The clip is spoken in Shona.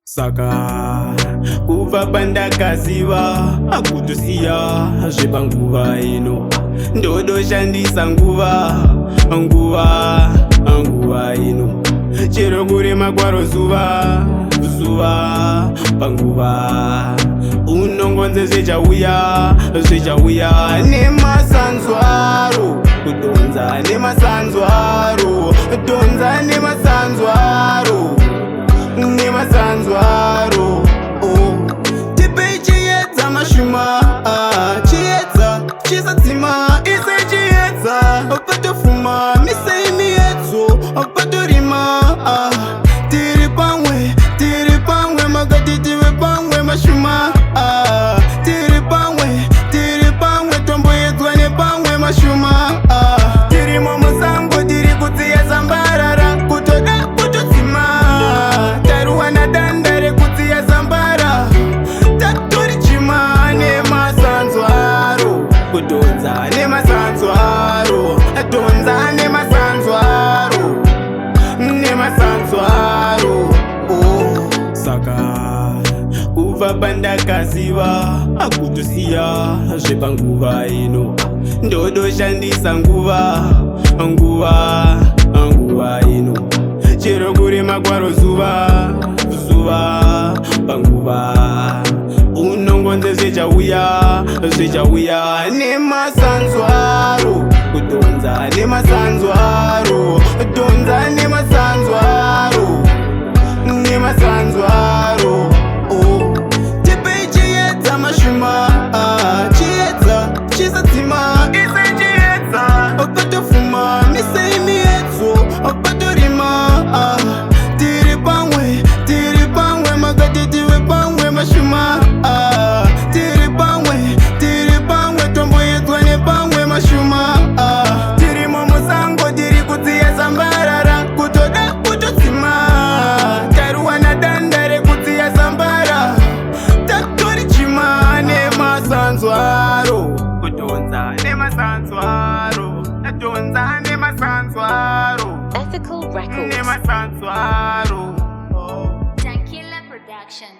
Saka kuva pandakaziva akutusiya zvepanguva ino ndodoshandisa nguva ino chero kurema kwaro zuva panguva unongonze zvichauya nemasanzwaro kudonza nemasanzwaro donza nemasanzwaro tipe chiedza mashuma chiedza chisatsima ise chiedza patofuma misei miedzo patorima tiri pamwe makati tive pamwe mashuma tiri pamwe tomboedzwa nepamwe mashuma tirimo musango tiri kutsiya zambarara kutoda kutotsima taruwana danda rekutsiya zambara tatori chima nemasanzwaro kudonza nemasanzwaro donza nemasanzwaro saka kuva pandakaziva akutusiya zvepanguva ino ndodoshandisa nguva ino chero kurema kwaro zuva panguva unongonze zvichauya nemasanzwaro kudonza nemasanzwaro donza nemasanzwaro tipe chiedza mashuma chiedza chisatsima ise chiedza patofuma misei miedzo patorima tiri pamwe makati tive pamwe mashuma tiri pamwe tomboedzwa nepamwe mashuma tirimo musango tiri kutsiya zambarara kutoda kutotsima taruwana danda rekutsiya zambara tatori chima nemasanzwaro kudonza nemasanzwaro donza nemasanzwaro Ethical Records. nemasanzwaro Tankilla Production.